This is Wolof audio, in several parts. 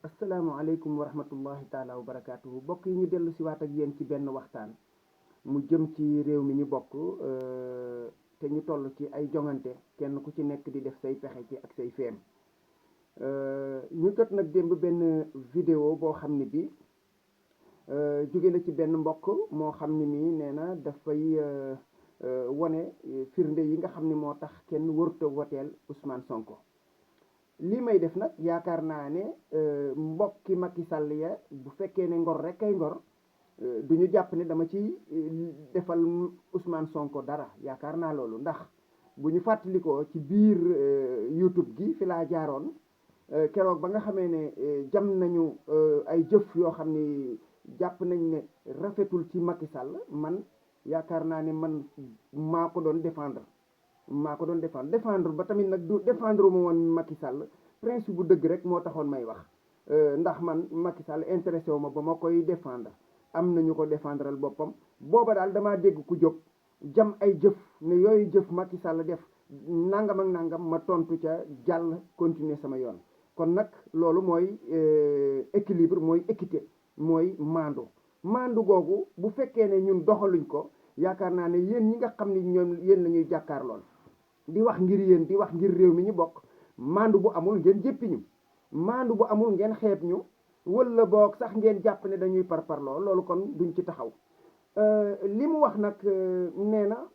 asalaamaaleykum wa rahmatullahi taala wa barakaatuhu bokk yi ñu dellu si waat ak yéen ci benn waxtaan mu jëm ci réew mi ñu bokk te ñu toll ci ay jongante kenn ku ci nekk di def say pexe ci ak say feem ñu jot nag démb benn vidéo boo xam ne bi jóge na ci benn mbokk moo xam ne mii nee na dafay wane firnde yi nga xam ne moo tax kenn wërta woteel Ousmane Sonko. lii may def nag yaakaar naa ne mbokki Macky Sall ya bu fekkee ne ngor rek kay ngor du ñu jàpp ne dama ci defal Ousmane Sonko dara yaakaar naa loolu ndax bu ñu fàttalikoo ci biir YouTube gi fi laa jaaroon keroog ba nga xamee ne jam nañu ay jëf yoo xam ni jàpp nañ ne rafetul ci Macky Sall man yaakaar naa ne man maa ko doon défendre ba tamit nag du défendre ma woon Macky Sall principe bu dëgg rek moo taxoon may wax ndax man Macky Sall intéressé wu ma ba ma koy défendre am nañu ko défendral boppam booba daal damaa dégg ku jóg jam ay jëf ne yooyu jëf Macky Sall def nangam ak nangam ma tontu ca jàll continuer sama yoon kon nag loolu mooy équilibre mooy équité mooy maandu googu bu fekkee ne ñun doxaluñ ko yaakaar naa ne yéen ñi nga xam ni ñoom yéen la ñuy jàkkaar lool di wax ngir yéen di wax ngir réew mi ñu bokk maandu bu amul ngeen jéppi ñu maandu bu amul ngeen xeeb ñu wala boog sax ngeen jàpp ne dañuy parparloo loolu kon duñ ci taxaw li mu wax nag nee na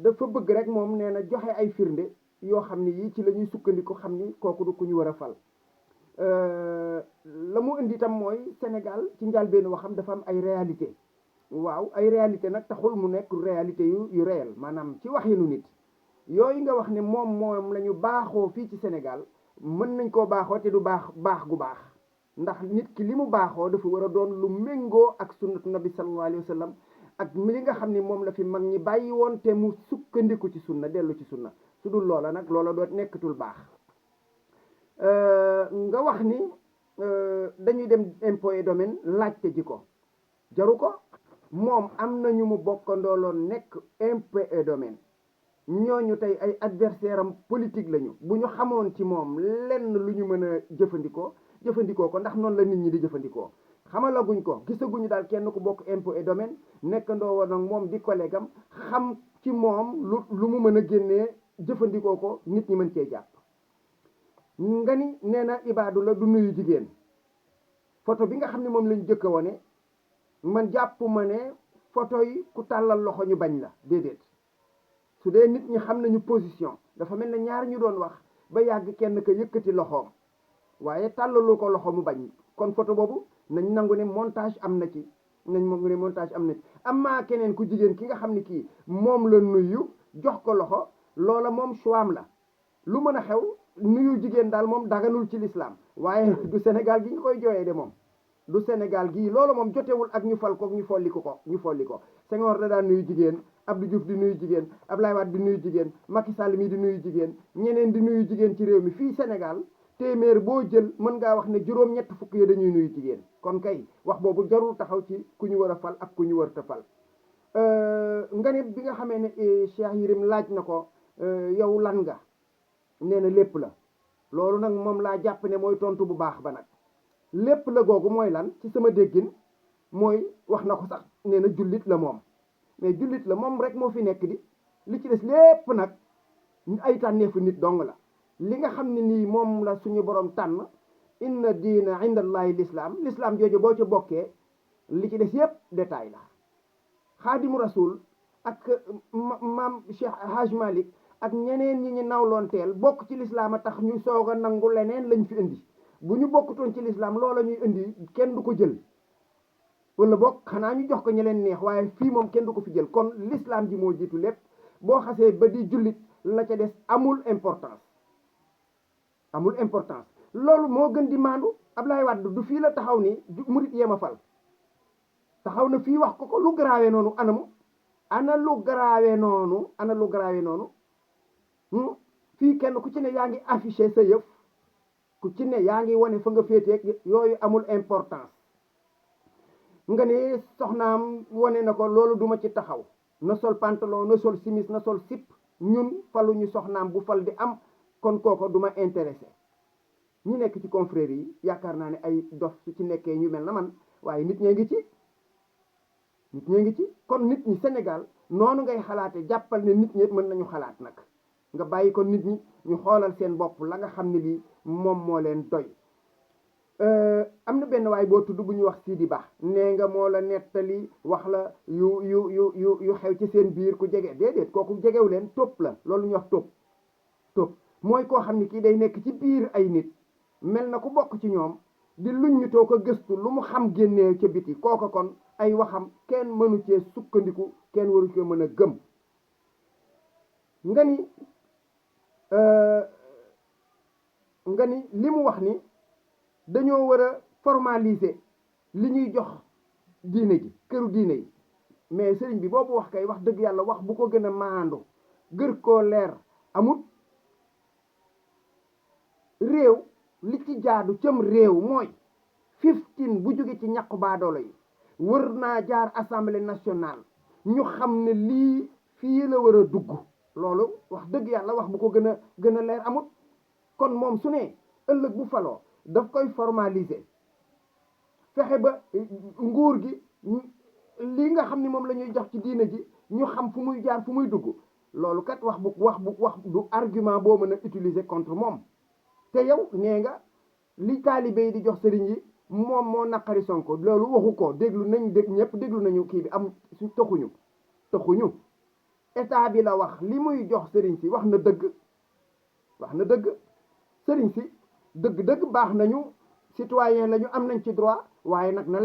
dafa bëgg rek moom nee na joxe ay firnde yoo xam ne yii ci la ñuy sukkandiku xam ni kooku du ku ñu war a fal la mu indi itam mooy Sénégal ci njëlbéenu waxam dafa am ay réalité waaw ay réalité nag taxul mu nekk réalité yu réel maanaam ci waxinu nit yooyu nga wax ne moom la ñu baaxoo fii ci Sénégal mën nañ koo baaxoo te du baax gu baax ndax nit ki li mu baaxoo dafa war a doon lu méngoo ak sunnatu nabi sallallahu alayhi wa sallam ak li nga xam ne moom la fi mag ñi bàyyi woon te mu sukkandiku ci sunna dellu ci sunna su dul loola nag loola doo nekkatul baax nga wax ni dañuy dem impôt et domaine laajte ji ko jaru ko moom am na ñu mu bokkandooloon nekk impôt et domaine ñooñu tey ay adversaire am politique lañu bu ñu xamoon ci moom lenn lu ñu mën a jëfandikoo ko ndax noonu la nit ñi di jëfandikoo xamalaguñ ko gisaguñu daal kenn ku bokk impôt et domaine nekkandoo woon ak moom di collègue am xam ci moom lu mu mën a génnee jëfandikoo ko nit ñi mën cee jàpp nga ni nee na ibaadu la du nuyu jigéen photo bi nga xam ne moom lañu jëkk a wone man jàpp ma ne photo yi ku tàllal loxo ñu bañ la déedéet su dee nit ñi xam nañu position dafa mel ne ñaar ñu doon wax ba yàgg kenn ka yëkkati loxoom waaye tàllalu ko loxo mu bañ kon photo boobu nañ nangu ne montage am na ci amaa keneen ku jigéen ki nga xam ne kii moom la nuyu jox ko loxo loola moom choix am la lu mën a xew nuyu jigéen daal moom daganul ci lislaam waaye du Sénégal gi nga koy jooyee de moom du Sénégal gii loolu moom jotewul ak ñu fal ko ñu folli ko Senghor da daan nuyu jigéen Abdou Diouf di nuyu jigéen Abdoulaye Wade di nuyu jigéen Macky Sall mi di nuyu jigéen ñeneen di nuyu jigéen ci réew mi fii Sénégal téeméer boo jël mën ngaa wax ne juróom-ñett fukk yi dañuy nuyu jigéen kon kay wax boobu jarul taxaw ci ku ñu war a fal ak ku ñu war a fal nga ne bi nga xamee ne Cheikh Yérim laaj na ko yow lan nga nee na lépp la loolu nag moom laa jàpp ne mooy tontu bu baax ba nag lépp la googu mooy lan ci sama déggin mooy wax na ko sax nee na jullit la moom mais jullit la moom rek moo fi nekk di li ci des lépp nag ay tànneefu nit dong la li nga xam ne nii moom la suñu borom tànn inna diina inda allahi l'islam jooju boo ci bokkee li ci des yépp détail la xaadimu rasul ak maam Cheikh Haj Malik ak ñeneen ñi ñu nawloon teel bokk ci l'islam a tax ñu soog a nangu leneen lañ fi indi bu ñu bokkutoon ci l'islam loola ñuy indi kenn du ko jël wala bokk xanaa ñu jox ko ñi leen neex waaye fii moom kenn du ko fi jël kon l'islam ji moo jiitu lépp boo xasee ba di jullit la ca des amul importance loolu moo gën di maandu Ablaye Wade du fii la taxaw ni murit yema fal taxaw na fii wax ko lu garaawe noonu ana lu garaawe noonu fii kenn ku ci ne yaa ngi affiché sa yëf ku ci ne yaa ngi wane fa nga féeteeg yooyu amul importance nga ne soxnaam wane na ko loolu duma ci taxaw na sol pantalon na sol simis na sol sip ñun faluñu soxnaam bu fal di am kon kooko duma intéressé ñi nekk ci confrérie yi yaakaar naa ne ay dof su ci nekkee ñu mel na man waaye nit ñee ngi ci kon nit ñi Sénégal noonu ngay xalaate jàppal ne nit ñi mën nañu xalaat nag nga bàyyi ko nit ñi ñu xoolal seen bopp la nga xam ne lii moom moo leen doy. am na benn waay boo tudd bu ñuy wax Sidi Ba nee nga moo la nettali wax la yu xew ci seen biir ku jege déedéet kooku jegew leen topp la loolu ñuy wax topp mooy koo xam ne kii day nekk ci biir ay nit mel na ku bokk ci ñoom di luñ ñu too ko gëstu lu mu xam génnee ca biti kooka kon ay waxam kenn mënu cee sukkandiku kenn waru cee mën a gëm nga ni li mu wax ni dañoo war a formaliser li ñuy jox diine ji këru diine yi mais sëriñ bi boobu wax kay wax dëgg yàlla wax bu ko gën a maandu gër koo leer amut réew li ci jaadu cëm réew mooy 15 bu jóge ci ñàkku baadoolo yi wër naa jaar assemblée nationale ñu xam ne lii fii la war a dugg loolu wax dëgg yàlla wax bu ko gën a leer amut kon moom su ne ëllëg bu faloo daf koy formaliser fexe ba nguur gi li nga xam ni moom la ñuy jox ci diine ji ñu xam fu muy jaar fu muy dugg loolu kat wax du argument boo mën a utiliser contre moom te yow nee nga li taalibe yi di jox sëriñ yi moom moo naqari Sonko loolu waxu ko ñëpp déglu nañu kii bi am su taxuñu état bi la wax li muy jox sëriñ si wax na dëgg sëriñ si dëgg baax nañu citoyen lañu am nañ ci droit waaye nag na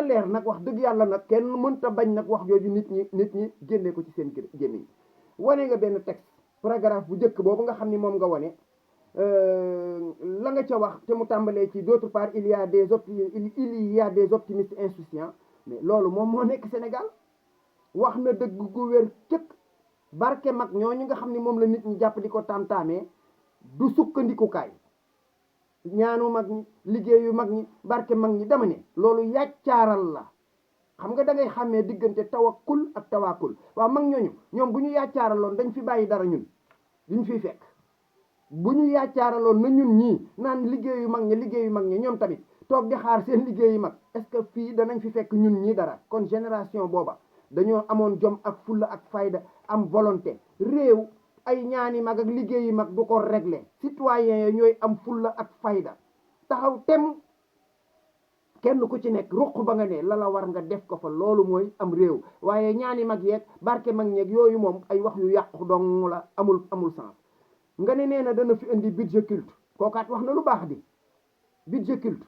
leer nag wax dëgg yàlla nag kenn mënta bañ nag wax jooju nit ñi génne ko ci seen génne yi wane nga benn texte paragraphe bu njëkk boobu nga xam ni moom nga wane la nga ca wax te mu tàmbalee ci d'autre part il y a des optimistes insouciants mais loolu moom moo nekk Sénégal wax na dëgg gu wér cëkk barke mag ñooñu nga xam ni moom la nit ñi jàpp di ko taam-taamee du sukkandikukaay ñaanu mag ñi liggéeyu mag ñi barke mag ñi dama ne loolu yàccaaral la xam nga da ngay xàmmee diggante tawakkul ak tawakkul waaw mag ñooñu ñoom bu ñu yàccaaraloon dañ fi bàyyi dara ñun duñ fiy fekk bu ñu yàccaaraloon na ñun ñii naan liggéeyu mag ñi ñoom tamit toog di xaar seen liggéeyu mag est-ce que fii danañ fi fekk ñun ñii dara kon génération booba dañoo amoon jom ak fulla ak fayda am volonté réew ay ñaani mag ak liggéeyi mag du ko régler citoyen ya ñooy am fulla ak fayda taxaw tem kenn ku ci nekk ruq ba nga ne la war nga def ko fa loolu mooy am réew waaye ñaani mag yeeg barke mag ñeeg yooyu moom ay wax yu yàqu dong la amul sens nga ne nee na dana fi indi budget culte kookaat wax na lu baax di budget culte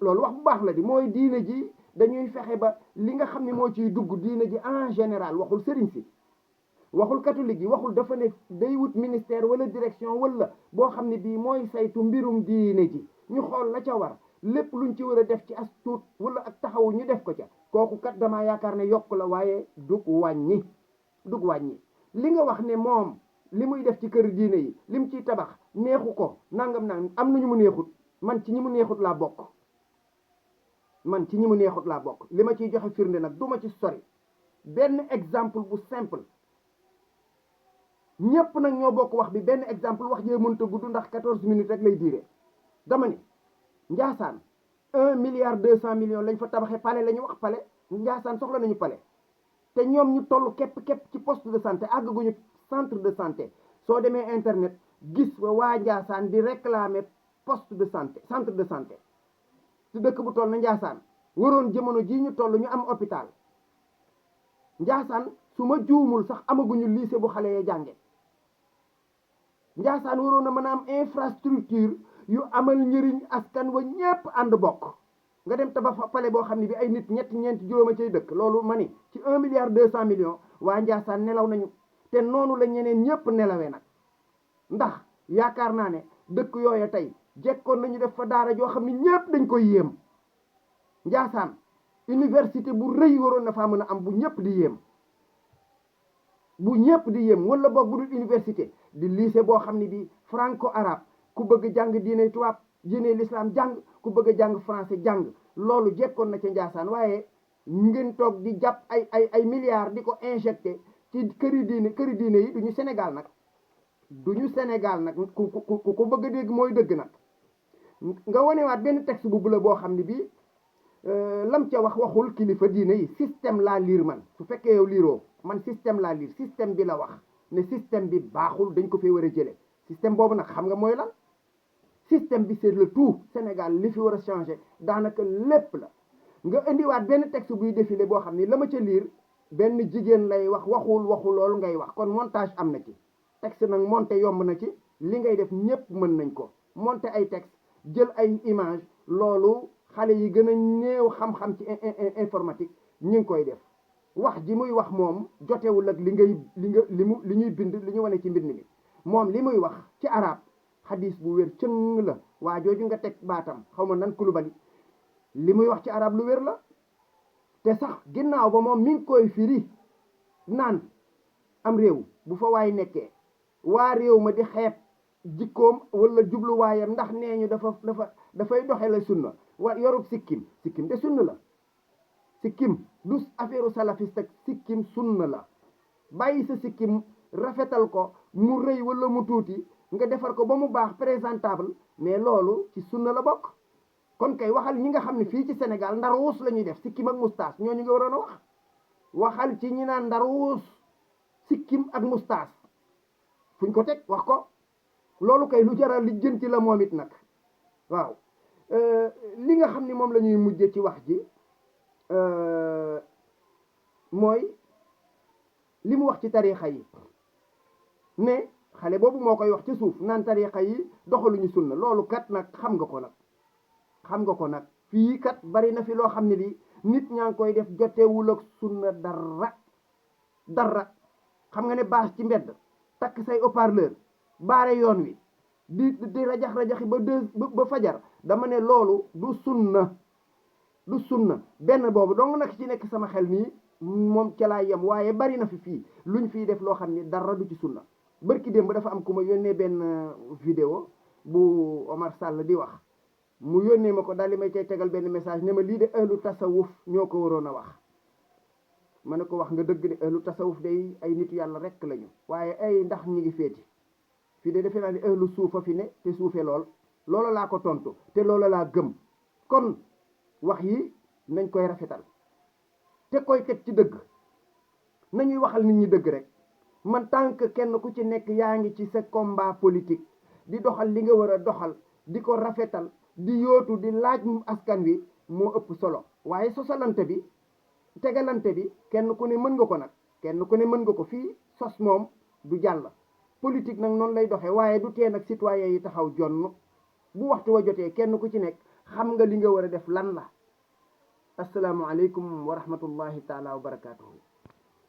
loolu wax bu baax la di mooy diine ji dañuy fexe ba li nga xam ne moo ciy dugg diine ji en général waxul sëriñ si waxul catholique yi waxul dafa ne day wut ministère wala direction wala boo xam ne bii mooy saytu mbirum diine ji ñu xool la ca war lépp luñ ci war a def ci as tuut wala ak taxawu ñu def ko ca kooku kat damaa yaakaar ne yokk la waaye dug wàññi li nga wax ne moom li muy def ci kër diine yi lim ciy tabax neexu ko nangam am nañu mu neexut man ci ñi mu neexut laa bokk li ma ciy joxe firnde nag du ma ci sori benn exemple bu simple ñépp nag ñoo bokk wax bi benn exemple wax jee mënta gudd ndax 14 minutes rek lay diire dama ni Njaasaan 1,2 milliard lañ fa tabaxee palais la ñu wax palais Njaasaan soxla nañu palais te ñoom ñu toll képp ci poste de santé àgguñu centre de santé soo demee internet gis waa Njaasaan di réclamer poste de santé centre de santé ci dëkk bu toll na Njaasaan waroon jamono jii ñu toll ñu am hôpital Njaasaan su ma juumul sax amaguñu lycée bu xale yee jànge Njaasaan waroon na mën a am infrastructure yu amal njëriñ askan wa ñépp ànd bokk nga dem tabax palais boo xam ne bi ay nit ñeenti juróoma cay dëkk loolu ma ni ci 1,2 milliard waa Njaasaan nelaw nañu te noonu la ñeneen ñépp nelawee nag ndax yaakaar naa ne dëkk yooya tey jekkoon nañu def fa daara joo xam ne ñépp dañ koy yéem Njaasaan université bu rëy waroon na faa mën a am bu ñépp di yéem wala boog bu dul université di lycée boo xam ne bi franco arabe ku bëgg jàng diine tubaab diine l'islam jàng ku bëgg jàng français jàng loolu jekkoon na ca Njaasaan waaye ngeen toog di jàpp ay milliards di ko injecté ci këri diine yi duñu Sénégal nag duñu Sénégal nag ku ko bëgg a dégg mooy dëgg nag nga wanewaat benn texte bu bula boo xam ne bii lam ca waxul kilifa diine yi système laa liir man su fekkee yow liiroo man système laa liir système bi la wax ne système bi baaxul dañ ko fee war a jëlee système boobu nag xam nga mooy lan système bi c'est le tout Sénégal li fi war a changer daanaka lépp la nga indiwaat benn texte buy défilé boo xam ni la ma ca liir benn jigéen lay waxu loolu ngay wax kon montage am na ci texte nag monté yomb na ci li ngay def ñépp mën nañ ko monté ay texte jël ay image loolu xale yi gën a néew xam-xam ci informatique ñi ngi koy def wax ji muy wax moom jotewul ak li ñuy bind li ñu wane ci mbind mi moom li muy wax ci arab xadis bu wér cëng la waa jooju nga teg baatam xaw ma nan Kulubali li muy wax ci arab lu wér la te sax ginnaaw ba moom mi ngi koy firi naan am réew bu fa waay nekkee waa réew ma di xeeb jikkoom wala jubluwaayam ndax nee ñu dafay doxe la sunna wa yorub sikkim de sunna la sikkim du affaire salafiste ak sikkim sunna la bàyyi sa sikkim rafetal ko mu rëy wala mu tuuti nga defar ko ba mu baax présentable mais loolu ci sunna la bokk kon kay waxal ñi nga xam ne fii ci Sénégal ndaruus la ñuy def sikkim ak moustache ñooñu nga waroon a waxal ci ñi naan ndaruus sikkim ak moustache fuñ ko teg wax ko loolu kay lu jaral li jënti la moom it nag waaw li nga xam ni moom la ñuy mujje ci wax ji mooy li mu wax ci tarixa yi ne xale boobu moo koy wax ci suuf naan tarixa yi doxaluñu sunna loolu kat nag xam nga ko nag fii kat bari na fi loo xam ne li nit ñaa ngi koy def jotewul ak sunna dara xam nga ne bâche ci mbedd takk say haut-parleur baare yoon wi di rajaxi ba fajar dama ne loolu du sunna benn boobu dong nag ci nekk sama xel nii moom ca laa yem waaye bari na fi fii luñ fiy def loo xam ne dara du ci sunna bërki démb dafa am ku ma yónnee benn vidéo bu Omar Sall di wax mu yónnee ma ko daal di may cay tegal benn message ne ma lii de ahlu tasawuf ñoo ko waroon a wax ma ne ko wax nga dëgg de ahlu tasawuf day ay nit yàlla rekk lañu waaye ay ndax ñi ngi féeti fii de defe naa ne ahlu suufa fi ne te suufe loola laa ko tontu te loola laa gëm kon wax yi nañ koy rafetal te koy teg ci dëgg nañuy waxal nit ñi dëgg rek man tant que kenn ku ci nekk yaa ngi ci sa combat politique di doxal li nga war a doxal di ko rafetal di yootu di laaj askan wi moo ëpp solo waaye sosalante bi tegalante bi kenn ku ne mën nga ko nag kenn ku ne mën nga ko fii sos moom du jàll politique nag noonu lay doxee waaye du tee nag citoyen yi taxaw jonn bu waxtu wa jotee kenn ku ci nekk xam nga li nga war a def lan la asalaamualeykum wa rahmatullahi taala wa barakaatuhu